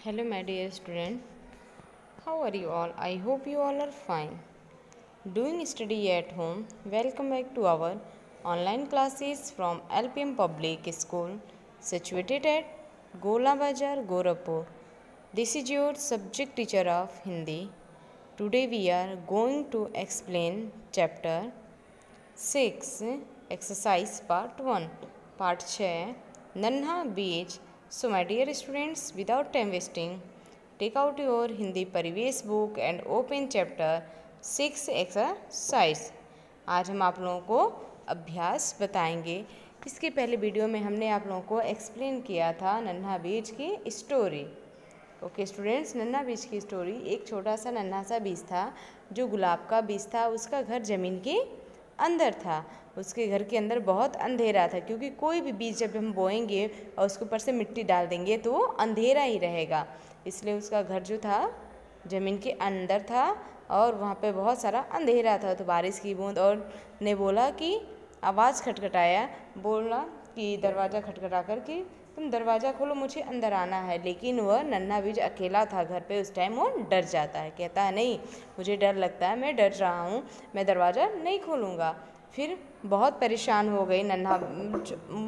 Hello, my dear student. How are you all? I hope you all are fine. Doing study at home. Welcome back to our online classes from LPM Public School, situated at Gola Bazar, Gorakhpur. This is your subject teacher of Hindi. Today we are going to explain chapter 6, exercise part 1, part 6, Nanha Beach. So my dear students, without time wasting, take out your Hindi Parivesh book and open chapter 6 exercise. आज हम आप लोगों को अभ्यास बताएंगे। इसके पहले video में हमने आप लोगों को एक्सप्लेन किया था नन्हा बीज की स्टोरी। ओके स्टूडेंट्स, नन्हा बीज की स्टोरी, एक छोटा सा नन्हा सा बीज था जो गुलाब का बीज था। उसका घर ज़मीन के अंदर था। उसके घर के अंदर बहुत अंधेरा था, क्योंकि कोई भी बीज जब हम बोएंगे और उसके ऊपर से मिट्टी डाल देंगे तो वो अंधेरा ही रहेगा। इसलिए उसका घर जो था ज़मीन के अंदर था और वहाँ पे बहुत सारा अंधेरा था। तो बारिश की बूंद और ने बोला कि आवाज़ खटखटाया, बोला कि दरवाज़ा खटखटा कर कि तुम दरवाज़ा खोलो, मुझे अंदर आना है। लेकिन वह नन्हा बीज अकेला था घर पे। उस टाइम वो डर जाता है, कहता है नहीं, मुझे डर लगता है, मैं डर रहा हूँ, मैं दरवाज़ा नहीं खोलूँगा। फिर बहुत परेशान हो गई नन्हा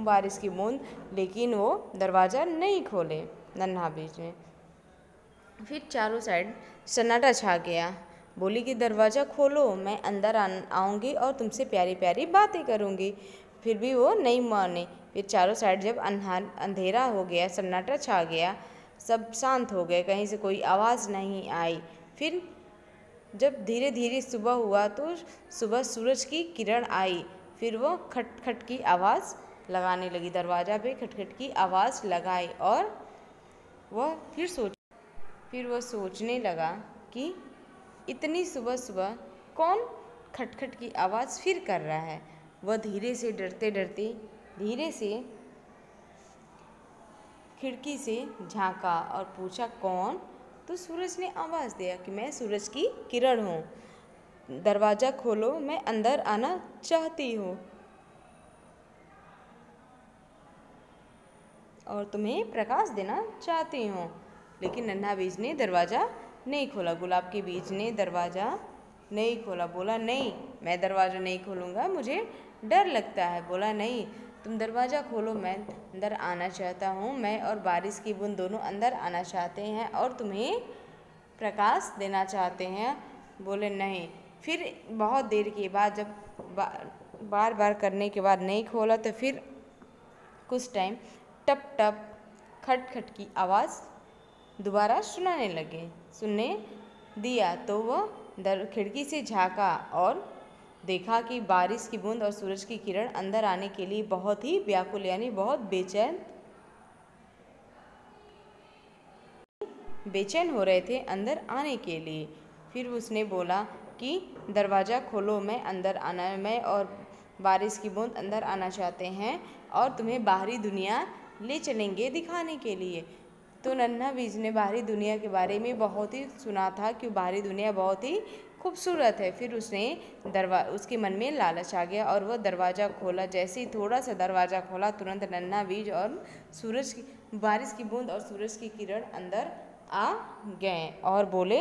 बारिश की बूंद, लेकिन वो दरवाज़ा नहीं खोले नन्हा बीज ने। फिर चारों साइड सन्नाटा छा गया। बोली कि दरवाज़ा खोलो, मैं अंदर आऊँगी और तुमसे प्यारी प्यारी बातें करूँगी। फिर भी वो नहीं माने। फिर चारों साइड जब अंधेरा हो गया, सन्नाटा छा गया, सब शांत हो गए, कहीं से कोई आवाज़ नहीं आई। फिर जब धीरे धीरे सुबह हुआ तो सुबह सूरज की किरण आई। फिर वो खट खट की आवाज़ लगाने लगी, दरवाज़ा पे खटखट की आवाज़ लगाई और वह फिर वह सोचने लगा कि इतनी सुबह सुबह कौन खटखट की आवाज़ फिर कर रहा है। वह धीरे से डरते डरते धीरे से खिड़की से झांका और पूछा कौन। तो सूरज ने आवाज़ दिया कि मैं सूरज की किरण हूँ, दरवाज़ा खोलो, मैं अंदर आना चाहती हूँ और तुम्हें प्रकाश देना चाहती हूँ। लेकिन नन्हा बीज ने दरवाज़ा नहीं खोला। गुलाब के बीज ने दरवाज़ा नहीं खोला। बोला नहीं, मैं दरवाज़ा नहीं खोलूँगा, मुझे डर लगता है। बोला नहीं, तुम दरवाज़ा खोलो, मैं अंदर आना चाहता हूँ। मैं और बारिश की बूंद दोनों अंदर आना चाहते हैं और तुम्हें प्रकाश देना चाहते हैं। बोले नहीं। फिर बहुत देर के बाद जब बार बार करने के बाद नहीं खोला तो फिर कुछ टाइम टप टप खट खट की आवाज़ दोबारा सुनने दिया। तो वह खिड़की से झांका और देखा कि बारिश की बूंद और सूरज की किरण अंदर आने के लिए बहुत ही व्याकुल यानी बहुत बेचैन हो रहे थे अंदर आने के लिए। फिर उसने बोला कि दरवाज़ा खोलो, मैं अंदर आना है, मैं और बारिश की बूंद अंदर आना चाहते हैं और तुम्हें बाहरी दुनिया ले चलेंगे दिखाने के लिए। तो नन्हा बीज ने बाहरी दुनिया के बारे में बहुत ही सुना था कि बाहरी दुनिया बहुत ही खूबसूरत है। फिर उसके मन में लालच आ गया और वह दरवाज़ा खोला। जैसे ही थोड़ा सा दरवाज़ा खोला, तुरंत नन्हा बीज और बारिश की बूंद और सूरज की किरण अंदर आ गए और बोले,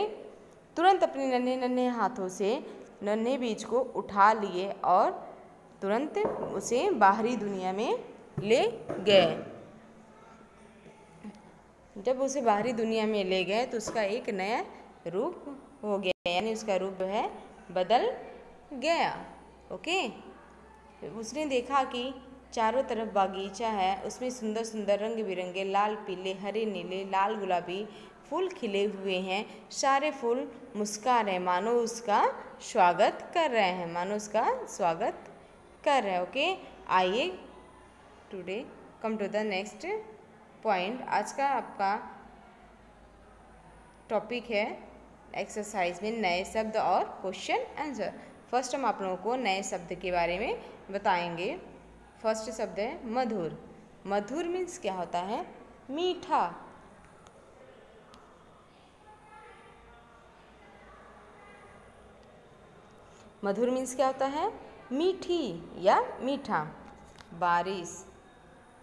तुरंत अपने नन्हे नन्हे हाथों से नन्हे बीज को उठा लिए और तुरंत उसे बाहरी दुनिया में ले गए। जब उसे बाहरी दुनिया में ले गए तो उसका एक नया रूप हो गया, यानी उसका रूप जो है बदल गया। ओके, उसने देखा कि चारों तरफ बागीचा है, उसमें सुंदर सुंदर रंग बिरंगे लाल पीले हरे नीले लाल गुलाबी फूल खिले हुए हैं। सारे फूल मुस्कुरा रहे, मानो उसका स्वागत कर रहे हैं। ओके, आइए today come to the next point. आज का आपका टॉपिक है एक्सरसाइज में नए शब्द और क्वेश्चन आंसर। फर्स्ट हम आप लोगों को नए शब्द के बारे में बताएंगे। फर्स्ट शब्द है मधुर। मधुर मीन्स क्या होता है? मीठा। मधुर मीन्स क्या होता है? मीठी या मीठा। बारिश।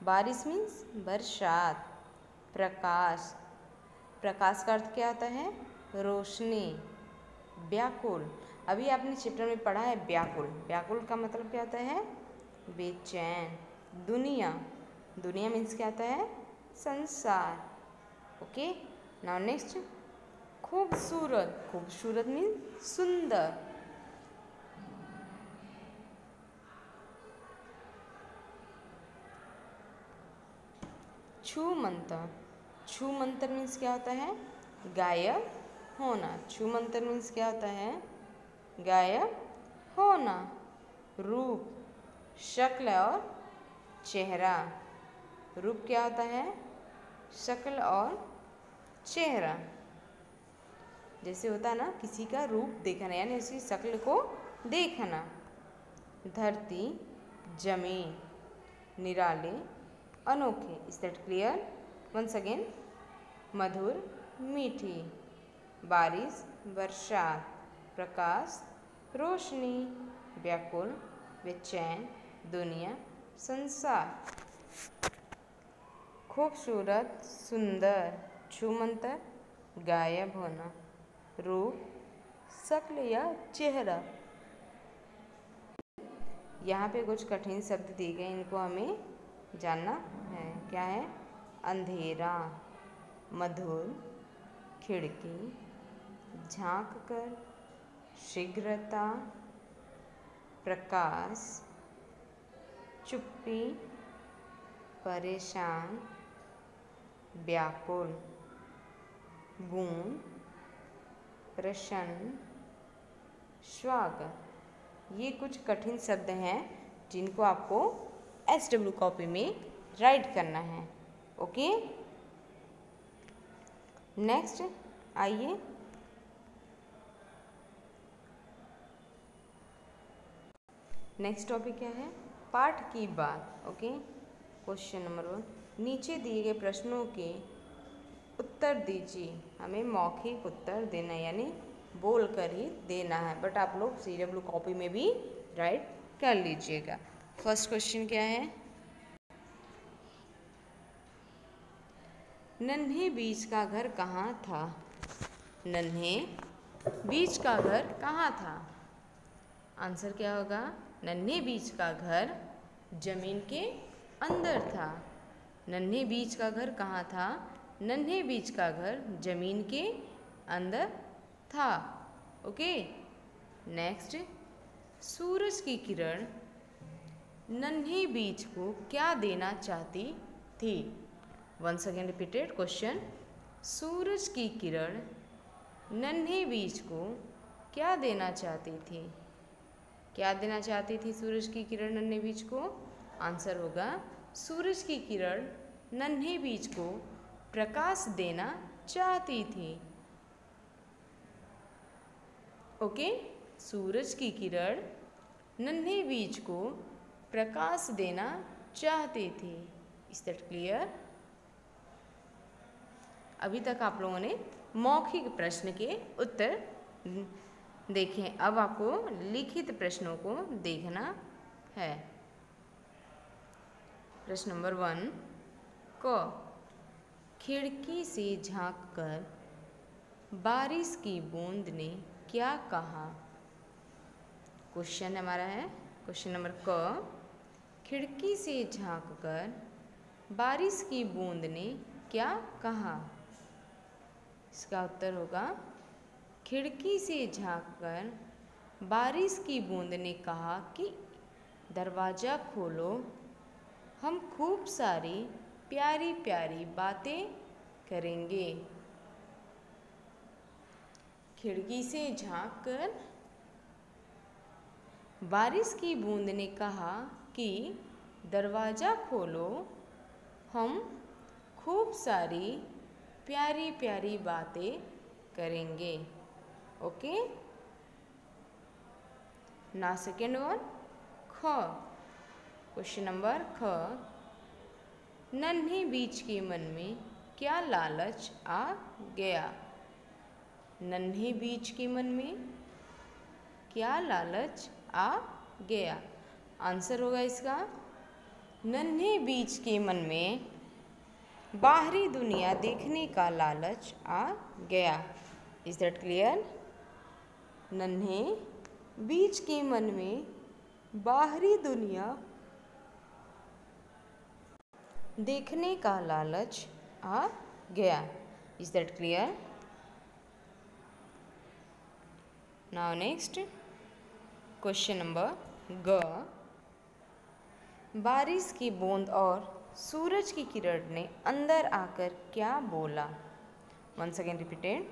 बारिश मीन्स बरसात। प्रकाश। प्रकाश का अर्थ क्या होता है? रोशनी। व्याकुल, अभी आपने चैप्टर में पढ़ा है व्याकुल। व्याकुल का मतलब क्या होता है? बेचैन। दुनिया, दुनिया मीन्स क्या होता है? संसार। ओके, नाउ नेक्स्ट, खूबसूरत। खूबसूरत मीन्स सुंदर। छूमंतर, छूमंतर मीन्स क्या होता है? गायब होना। छूमंतर मीन्स क्या होता है? गायब होना। रूप, शक्ल और चेहरा। रूप क्या होता है? शक्ल और चेहरा। जैसे होता है ना, किसी का रूप देखना यानी उसकी शक्ल को देखना। धरती, जमीन, निराले, अनोखे। Is that clear? Once again, मधुर, मीठी। बारिश, बरसात। प्रकाश, रोशनी। व्याकुल, बेचैन। दुनिया, संसार। खूबसूरत, सुंदर। छूमंतर, गायब होना। रूप, शक्ल या चेहरा। यहाँ पे कुछ कठिन शब्द दिए गए, इनको हमें जानना है। क्या है? अंधेरा, मधुर, खिड़की, झांक कर, शीघ्रता, प्रकाश, चुप्पी, परेशान, व्याकुल, बूंद, प्रसन्न, स्वागत। ये कुछ कठिन शब्द हैं जिनको आपको SW कॉपी में राइट करना है। ओके, नेक्स्ट आइए, नेक्स्ट टॉपिक क्या है? पाठ की बात। ओके, क्वेश्चन नंबर 1, नीचे दिए गए प्रश्नों के उत्तर दीजिए। हमें मौखिक उत्तर देना यानी बोल कर ही देना है, बट आप लोग CW कॉपी में भी राइट कर लीजिएगा। फर्स्ट क्वेश्चन क्या है? नन्हे बीज का घर कहाँ था? नन्हे बीज का घर कहाँ था? आंसर क्या होगा? नन्हे बीज का घर जमीन के अंदर था। नन्हे बीज का घर कहाँ था? नन्हे बीज का घर जमीन के अंदर था। ओके, नेक्स्ट, सूरज की किरण नन्हे बीज को क्या देना चाहती थी? वंस अगेन रिपीटेड क्वेश्चन, सूरज की किरण नन्हे बीज को क्या देना चाहती थी? क्या देना चाहती थी सूरज की किरण नन्हे बीज को? आंसर होगा, सूरज की किरण नन्हे बीज को प्रकाश देना चाहती थी। ओके, सूरज की किरण नन्हे बीज को प्रकाश देना चाहती थी। Is that clear? अभी तक आप लोगों ने मौखिक प्रश्न के उत्तर देखें, अब आपको लिखित प्रश्नों को देखना है। प्रश्न नंबर 1, क, खिड़की से झांककर बारिश की बूंद ने क्या कहा? क्वेश्चन हमारा है, क्वेश्चन नंबर क, खिड़की से झांककर बारिश की बूंद ने क्या कहा? इसका उत्तर होगा, खिड़की से झांककर बारिश की बूंद ने कहा कि दरवाज़ा खोलो, हम खूब सारी प्यारी प्यारी बातें करेंगे। खिड़की से झांककर बारिश की बूंद ने कहा कि दरवाज़ा खोलो, हम खूब सारी प्यारी प्यारी बातें करेंगे। ओके, ना सेकेंड वन, ख, क्वेश्चन नंबर ख, नन्हे बीज के मन में क्या लालच आ गया? नन्हे बीज के मन में क्या लालच आ गया? आंसर होगा इसका, नन्हे बीज के मन में बाहरी दुनिया देखने का लालच आ गया। Is that clear? नन्हे बीज के मन में बाहरी दुनिया देखने का लालच आ गया। Is that clear? Now next question number ग। बारिश की बूंद और सूरज की किरण ने अंदर आकर क्या बोला? Once again repeated.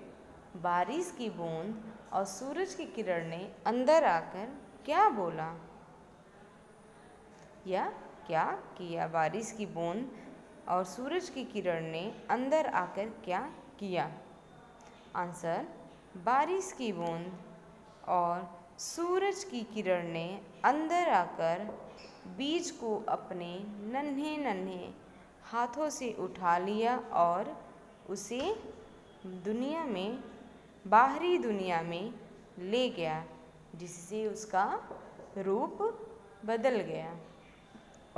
बारिश की बूंद और सूरज की किरण ने अंदर आकर क्या बोला या क्या किया? बारिश की बूंद और सूरज की किरण ने अंदर आकर क्या किया? आंसर, बारिश की बूंद और सूरज की किरण ने अंदर आकर बीज को अपने नन्हे नन्हे हाथों से उठा लिया और उसे दुनिया में, बाहरी दुनिया में ले गया, जिससे उसका रूप बदल गया।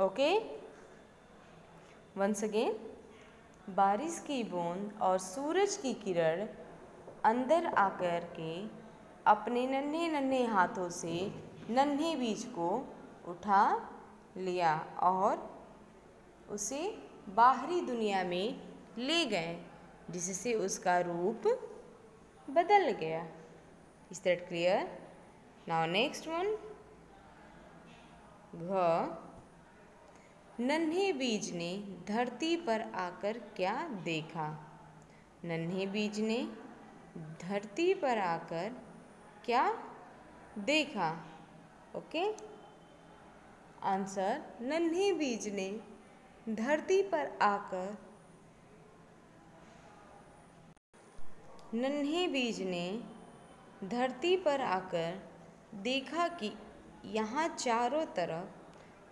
Okay, once again. बारिश की बूंद और सूरज की किरण अंदर आकर के अपने नन्हे नन्हे हाथों से नन्हे बीज को उठा लिया और उसे बाहरी दुनिया में ले गए, जिससे उसका रूप बदल गया। Is that clear? Now next one. घ। नन्हे बीज ने धरती पर आकर क्या देखा? नन्हे बीज ने धरती पर आकर क्या देखा? ओके, आंसर, नन्हे बीज ने धरती पर आकर देखा कि यहाँ चारों तरफ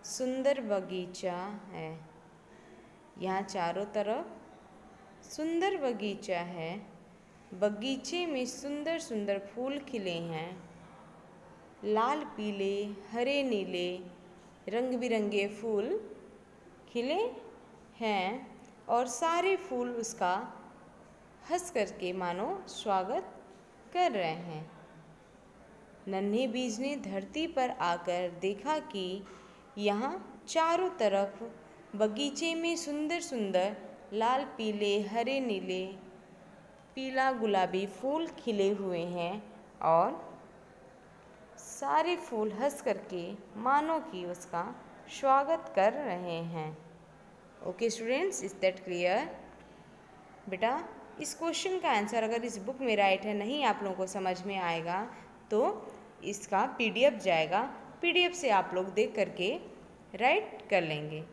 सुंदर बगीचा है। यहाँ चारों तरफ सुंदर बगीचा है। बगीचे में सुंदर सुंदर फूल खिले हैं। लाल पीले हरे नीले रंग बिरंगे फूल खिले हैं और सारे फूल उसका हंस करके मानो स्वागत कर रहे हैं। नन्हे बीज ने धरती पर आकर देखा कि यहाँ चारों तरफ बगीचे में सुंदर सुंदर लाल पीले हरे नीले पीला गुलाबी फूल खिले हुए हैं और सारे फूल हंस करके मानो कि उसका स्वागत कर रहे हैं। Okay students, is that clear? बेटा, इस क्वेश्चन का आंसर अगर इस बुक में राइट है, नहीं आप लोगों को समझ में आएगा तो इसका PDF जाएगा। PDF से आप लोग देख करके राइट कर लेंगे।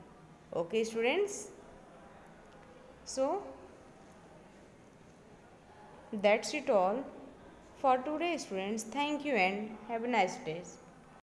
Okay students, so that's it all for today students. Thank you and have a nice day.